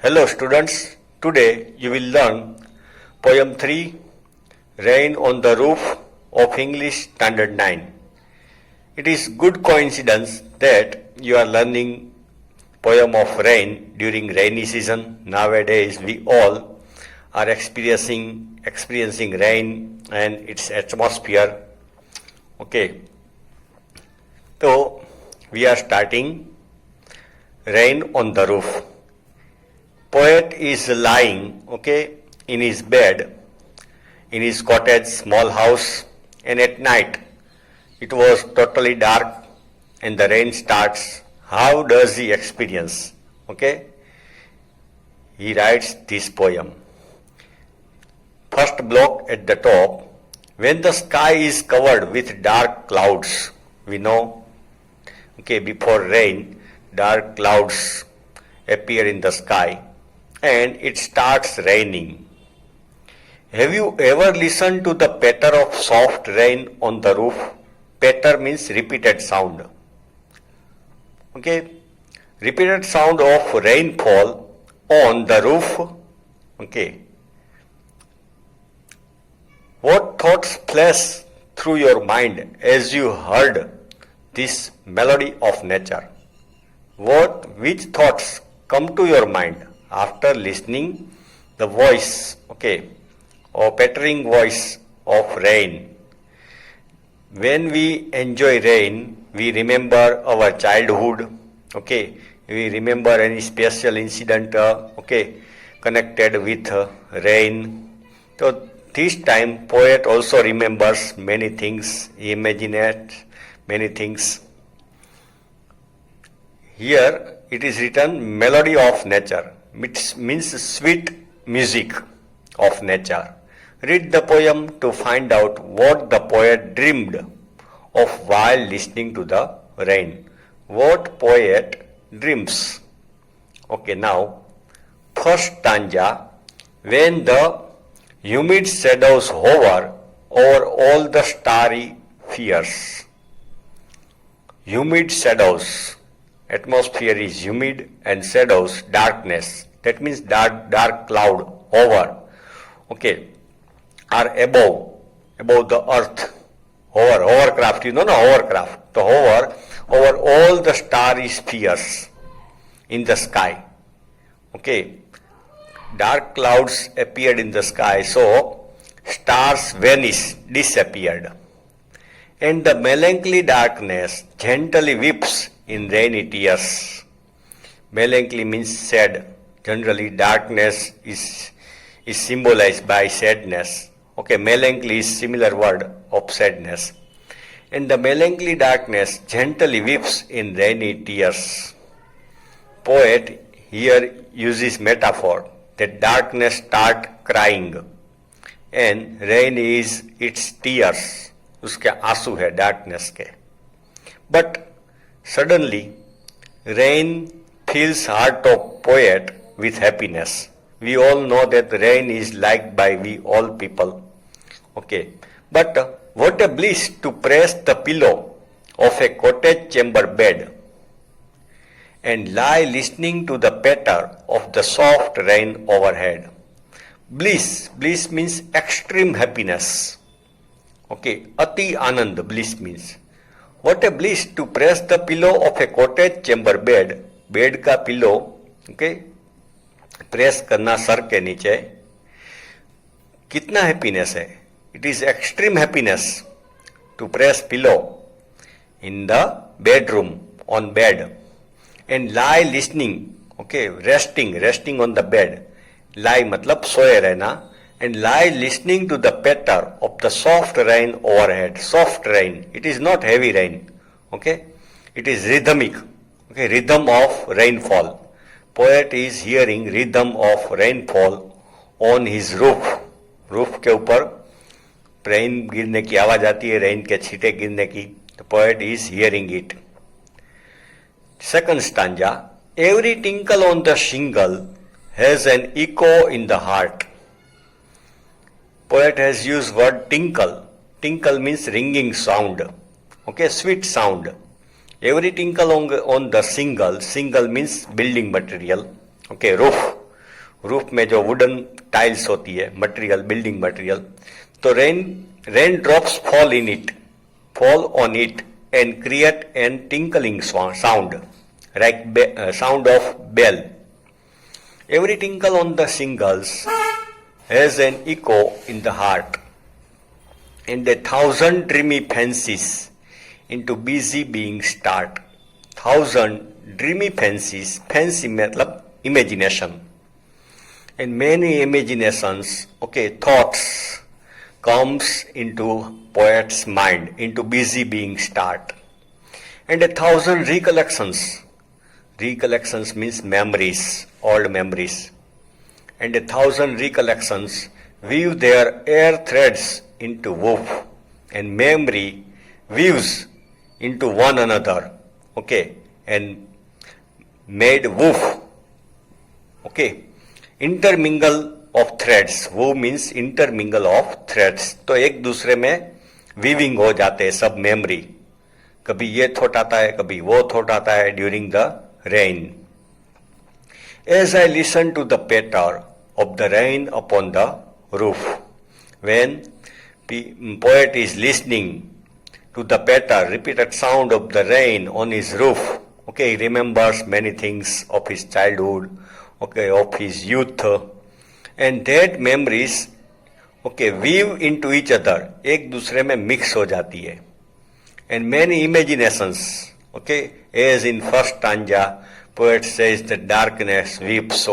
Hello students, today you will learn poem 3 Rain on the Roof of English Standard 9. It is good coincidence that you are learning poem of rain during rainy season. Nowadays we all are experiencing rain and its atmosphere. Okay, so we are starting Rain on the Roof. Poet is lying, in his bed, in his cottage, small house, and at night it was totally dark and the rain starts. How does he experience? He writes this poem. First block at the top. When the sky is covered with dark clouds, we know, before rain, dark clouds appear in the sky and it starts raining. Have you ever listened to the patter of soft rain on the roof? Patter means repeated sound. Repeated sound of rainfall on the roof. What thoughts flash through your mind as you heard this melody of nature? Which thoughts come to your mind after listening the voice, or pattering voice of rain? When we enjoy rain, we remember our childhood, we remember any special incident, connected with rain. So this time poet also remembers many things, he imagines many things. Here it is written melody of nature, which means sweet music of nature. Read the poem to find out what the poet dreamed of while listening to the rain. What poet dreams? Now, first stanza. When the humid shadows hover over all the starry fears. Humid shadows. Atmosphere is humid and shadows, darkness. That means dark cloud over. Are above the earth. Hovercraft, hovercraft. To hover over all the starry spheres in the sky. Dark clouds appeared in the sky, so stars vanished, disappeared. And the melancholy darkness gently weeps in rainy tears. Melancholy means sad. Generally, darkness is symbolized by sadness. Melancholy is similar word of sadness. And the melancholy darkness gently weeps in rainy tears. Poet here uses metaphor that darkness start crying and rain is its tears. उसके आंसू है darkness के. But suddenly, rain fills heart of poet with happiness. We all know that rain is liked by we all people. But what a bliss to press the pillow of a cottage chamber bed and lie listening to the patter of the soft rain overhead. Bliss means extreme happiness. Ati Anand, bliss means. What a bliss to press the pillow of a cottage chamber bed. Bed का pillow, press करना sir के नीचे. कितना happiness है? It is extreme happiness to press pillow in the bedroom on bed and lie listening, resting on the bed. Lie मतलब सोए रहना. And lie listening to the patter of the soft rain overhead. Soft rain. It is not heavy rain. It is rhythmic. Rhythm of rainfall. Poet is hearing rhythm of rainfall on his roof. Roof के ऊपर rain गिरने की आवाज आती है, rain के छींटे गिरने की. The poet is hearing it. Second stanza. Every tinkle on the shingle has an echo in the heart. Poet has used word tinkle. Tinkle means ringing sound. Sweet sound. Every tinkle on the shingle means building material. Roof. Roof में जो wooden tiles होती है, material, building material, तो rain drops fall on it and create an tinkling sound, like sound of bell. Every tinkle on the shingles has an echo in the heart, and 1,000 dreamy fancies into busy being start. 1,000 dreamy fancies, fancy matlab imagination, and many imaginations, thoughts comes into poet's mind, into busy being start, and 1,000 recollections. Recollections means memories, old memories, and 1,000 recollections weave their air threads into woof, and memory weaves into one another, and made woof, intermingle of threads. वो means intermingle of threads. तो एक दूसरे में weaving हो जाते हैं सब memory. कभी ये थॉट आता है, कभी वो थॉट आता है during the rain. As I listen to the patter of the rain upon the roof, when poet is listening to the patter, repeated sound of the rain on his roof, he remembers many things of his childhood, of his youth, and that memories weave into each other, एक दूसरे में mix हो जाती है, and many imaginations, as in first stanza, poet says the darkness weeps,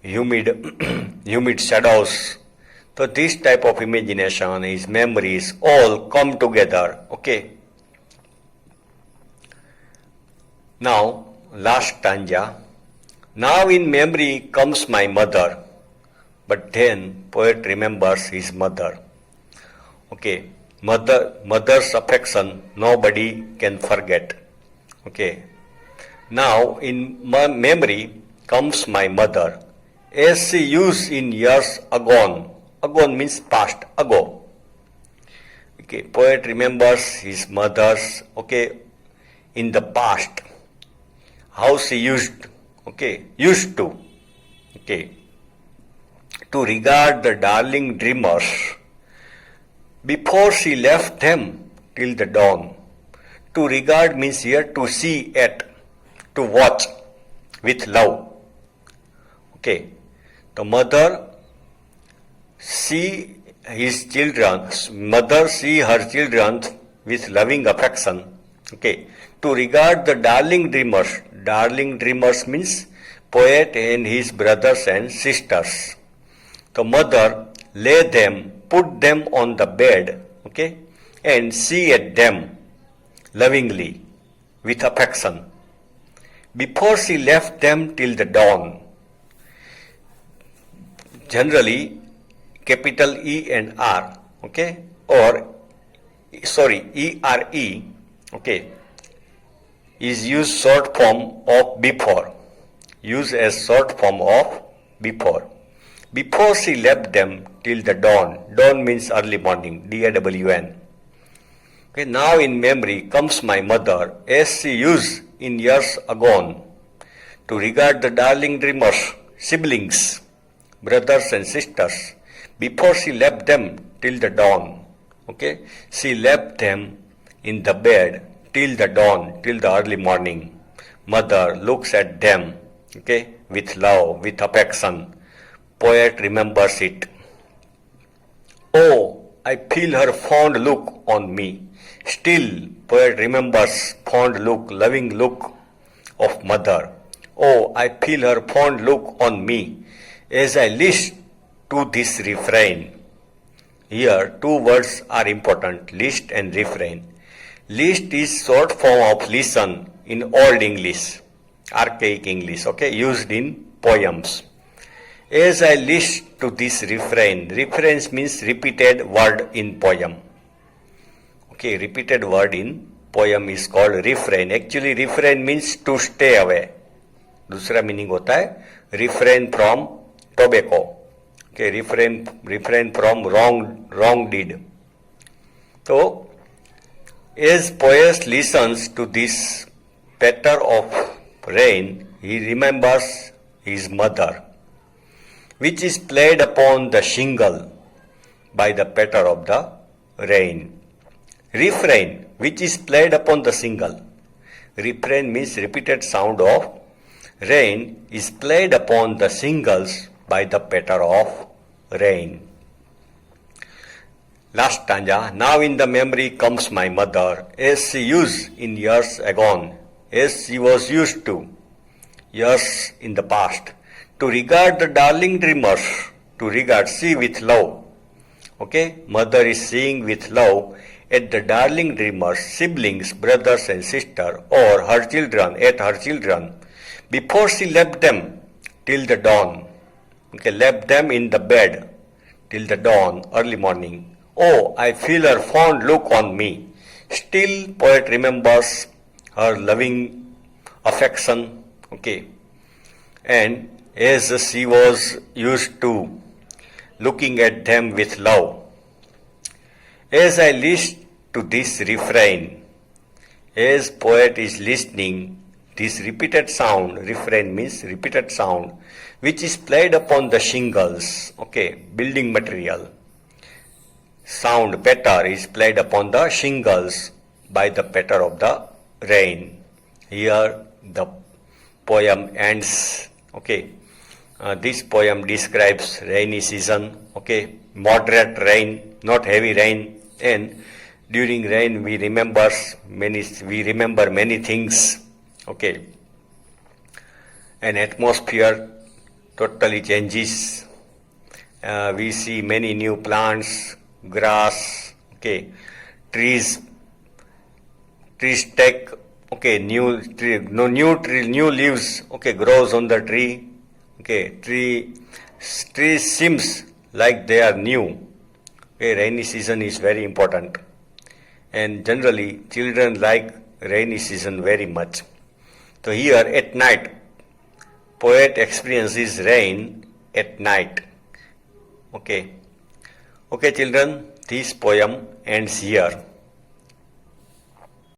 humid shadows. So this type of imagination, his memories all come together, Now, last stanza. Now in memory comes my mother, but then poet remembers his mother. Mother's affection nobody can forget. Now in my memory comes my mother, as she used in years agone. Agone means past, ago. Poet remembers his mother's, in the past, how she used to regard the darling dreamers before she left them till the dawn. To regard means here to see at, to watch with love. The mother see his children, mother see her children with loving affection. To regard the darling dreamers. Darling dreamers means poet and his brothers and sisters. The mother lay them, put them on the bed, and see at them lovingly, with affection, before she left them till the dawn. Generally, capital E and R, or E-R-E, is used short form of before, used as short form of before. Before she left them till the dawn. Dawn means early morning, D-A-W-N. Now in memory comes my mother, as she used in years agone, to regard the darling dreamers, siblings, brothers and sisters, before she left them till the dawn. She left them in the bed till the dawn, till the early morning. Mother looks at them, with love, with affection. Poet remembers it. Oh, I feel her fond look on me. Still, poet remembers fond look, loving look of mother. Oh, I feel her fond look on me as I listen to this refrain. Here, two words are important, list and refrain. List is short form of listen in Old English, archaic English, used in poems. As I listen to this refrain, refrain means repeated word in poem. Repeated word in poem is called refrain. Actually, refrain means to stay away. दूसरा meaning होता है refrain from tobacco. Refrain from wrong deed. So, as poet listens to this patter of rain, he remembers his mother. which is played upon the shingle by the patter of the rain. Refrain, which is played upon the shingle. Refrain means repeated sound of rain is played upon the shingles by the patter of rain. Last stanza. Now in the memory comes my mother, as she used in years agone, as she was used to, years in the past, to regard the darling dreamers, to regard, see with love. Okay, mother is seeing with love at the darling dreamers, siblings, brothers and sister, or her children, at her children, before she left them till the dawn. Okay, left them in the bed till the dawn, early morning. Oh, I feel her fond look on me. Still, poet remembers her loving affection. Okay, and as she was used to looking at them with love. As I listen to this refrain, as poet is listening, this repeated sound, refrain means repeated sound, which is played upon the shingles, okay, building material. Sound patter is played upon the shingles by the patter of the rain. Here the poem ends. Okay, this poem describes rainy season. Okay, moderate rain, not heavy rain, and during rain we remember many things. Okay, an atmosphere totally changes. We see many new plants, grass, okay, trees take, okay, new leaves, okay, grows on the tree, okay, trees seems like they are new. Okay, rainy season is very important, and generally children like rainy season very much. So here at night, poet experiences rain at night. Okay. Okay, children, this poem ends here.